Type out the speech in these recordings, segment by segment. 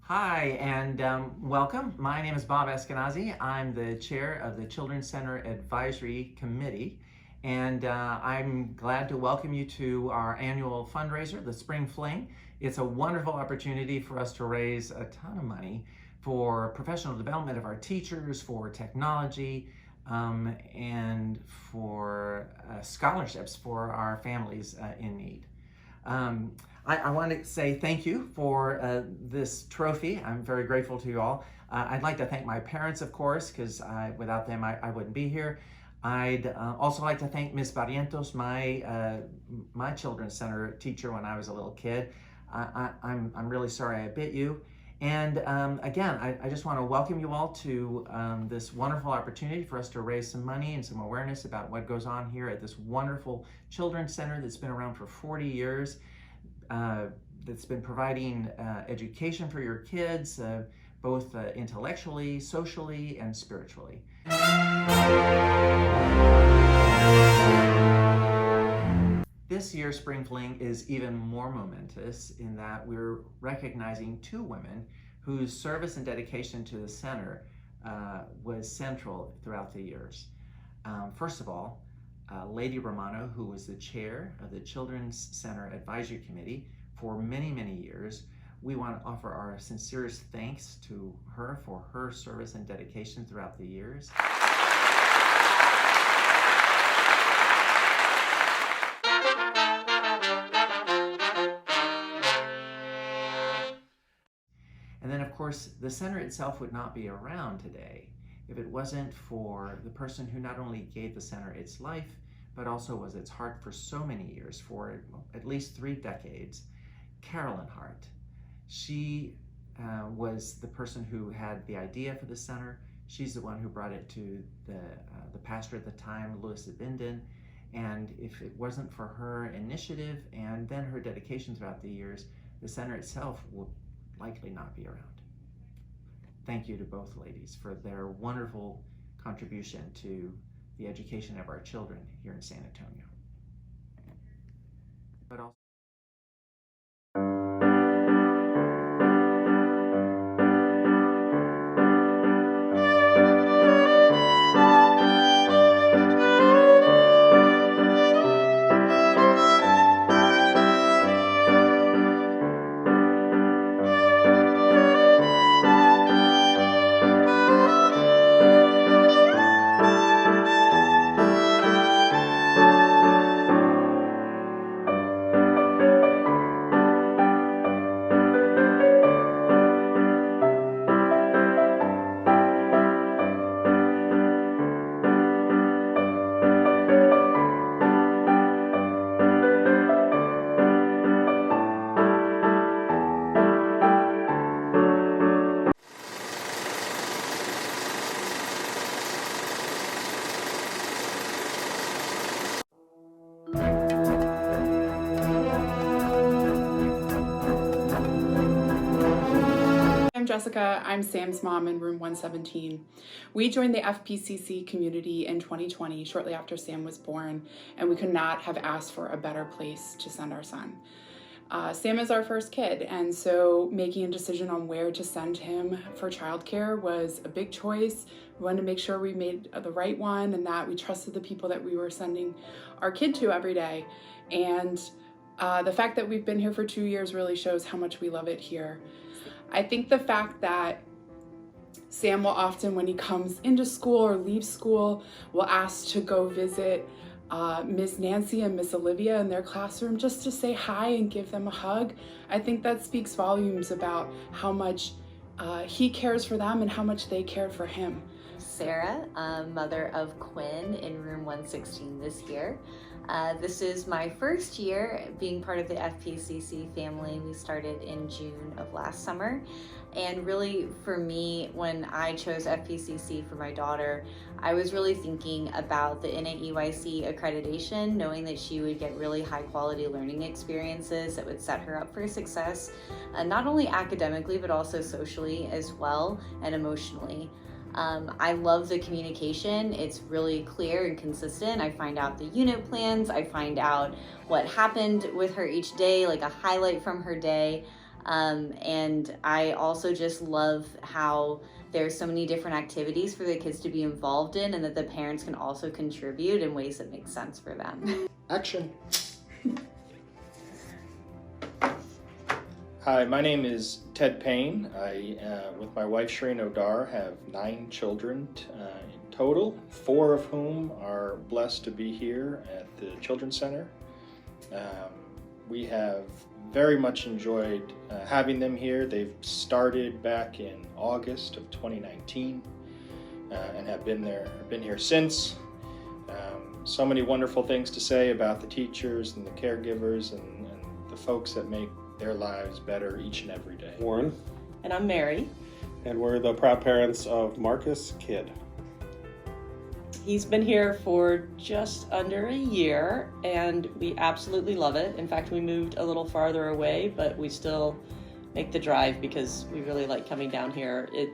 Hi, and welcome. My name is Bob Eskenazi. I'm the chair of the Children's Center Advisory Committee, and I'm glad to welcome you to our annual fundraiser, the Spring Fling. It's a wonderful opportunity for us to raise a ton of money for professional development of our teachers, for technology, and for scholarships for our families in need. I want to say thank you for this trophy. I'm very grateful to you all. I'd like to thank my parents, of course, because without them I wouldn't be here. I'd also like to thank Ms. Barrientos, my children's center teacher when I was a little kid. I'm really sorry I bit you. And again, I just want to welcome you all to this wonderful opportunity for us to raise some money and some awareness about what goes on here at this wonderful children's center that's been around for 40 years. That's been providing education for your kids, both intellectually, socially, and spiritually. This year's Spring Fling is even more momentous in that we're recognizing two women whose service and dedication to the center was central throughout the years. First of all, Lady Romano, who was the chair of the Children's Center Advisory Committee for many, many years. We want to offer our sincerest thanks to her for her service and dedication throughout the years. And then, of course, the center itself would not be around today if it wasn't for the person who not only gave the center its life, but also was its heart for so many years, for at least 3 decades, Carolyn Hart. She was the person who had the idea for the center. She's the one who brought it to the pastor at the time, Louis Abinden. And if it wasn't for her initiative and then her dedication throughout the years, the center itself would likely not be around. Thank you to both ladies for their wonderful contribution to the education of our children here in San Antonio. But also I'm Jessica. I'm Sam's mom in room 117. We joined the FPCC community in 2020, shortly after Sam was born, and we could not have asked for a better place to send our son. Sam is our first kid, and so making a decision on where to send him for childcare was a big choice. We wanted to make sure we made the right one and that we trusted the people that we were sending our kid to every day. And the fact that we've been here for 2 years really shows how much we love it here. I think the fact that Sam will often, when he comes into school or leaves school, will ask to go visit Miss Nancy and Miss Olivia in their classroom just to say hi and give them a hug. I think that speaks volumes about how much he cares for them and how much they cared for him. Sarah, mother of Quinn in room 116 this year. This is my first year being part of the FPCC family. We started in June of last summer. And really for me, when I chose FPCC for my daughter, I was really thinking about the NAEYC accreditation, knowing that she would get really high quality learning experiences that would set her up for success, not only academically, but also socially as well and emotionally. I love the communication. It's really clear and consistent. I find out the unit plans. I find out what happened with her each day, like a highlight from her day. And I also just love how there's so many different activities for the kids to be involved in, and that the parents can also contribute in ways that make sense for them. Action. Hi, my name is Ted Payne. I, with my wife Shreen Odar, have 9 children in total, 4 of whom are blessed to be here at the Children's Center. We have very much enjoyed having them here. They've started back in August of 2019 and have been here since. So many wonderful things to say about the teachers and the caregivers and the folks that make their lives better each and every day. Warren. And I'm Mary. And we're the proud parents of Marcus Kidd. He's been here for just under a year, and we absolutely love it. In fact, we moved a little farther away, but we still make the drive because we really like coming down here. It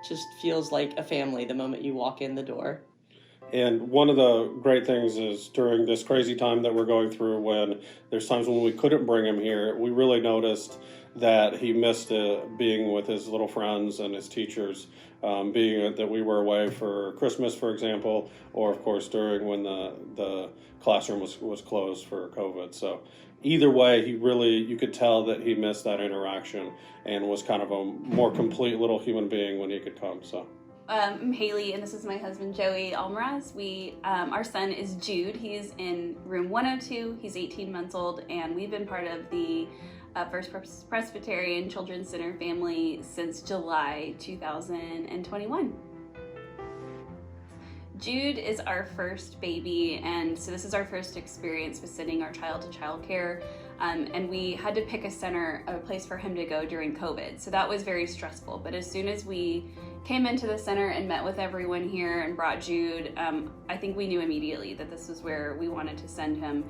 just feels like a family the moment you walk in the door. And one of the great things is during this crazy time that we're going through, when there's times when we couldn't bring him here, we really noticed that he missed being with his little friends and his teachers, being that we were away for Christmas, for example, or of course during when the classroom was closed for COVID. So either way, you could tell that he missed that interaction and was kind of a more complete little human being when he could come. So. I'm Haley, and this is my husband, Joey Almaraz. Our son is Jude. He's in room 102. He's 18 months old, and we've been part of the First Presbyterian Children's Center family since July 2021. Jude is our first baby, and so this is our first experience with sending our child to childcare. And we had to pick a place for him to go during COVID. So that was very stressful. But as soon as we came into the center and met with everyone here and brought Jude, I think we knew immediately that this was where we wanted to send him.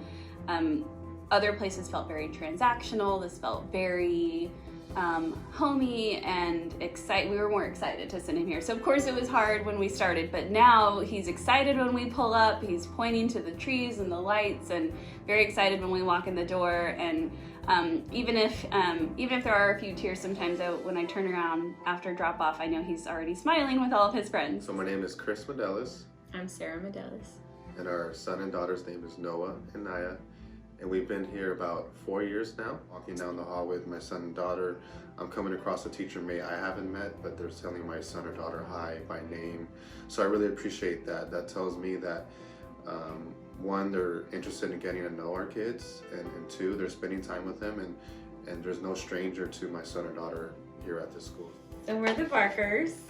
Other places felt very transactional. This felt very homey and excited. We were more excited to send him here. So of course it was hard when we started, but now he's excited when we pull up. He's pointing to the trees and the lights, and very excited when we walk in the door. And even if there are a few tears sometimes, when I turn around after drop off, I know he's already smiling with all of his friends. So my name is Chris Medelis. I'm Sarah Medelis. And our son and daughter's name is Noah and Naya. And we've been here about 4 years now. Walking down the hall with my son and daughter, I'm coming across a teacher I haven't met, but they're telling my son or daughter hi by name. So I really appreciate that. That tells me that one, they're interested in getting to know our kids, and two, they're spending time with them, and there's no stranger to my son or daughter here at this school. So we're the Barkers.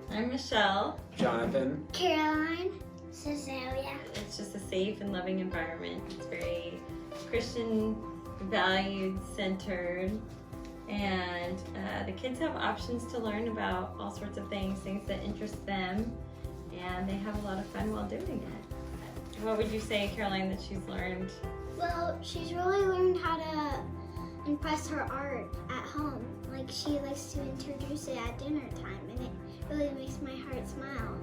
I'm Michelle. Jonathan. Caroline. Cecilia. It's just a safe and loving environment. It's very Christian, valued, centered, and the kids have options to learn about all sorts of things that interest them, and they have a lot of fun while doing it. What would you say, Caroline, that she's learned? Well, she's really learned how to impress her art at home. Like, she likes to introduce it at dinner time, and it really makes my heart smile.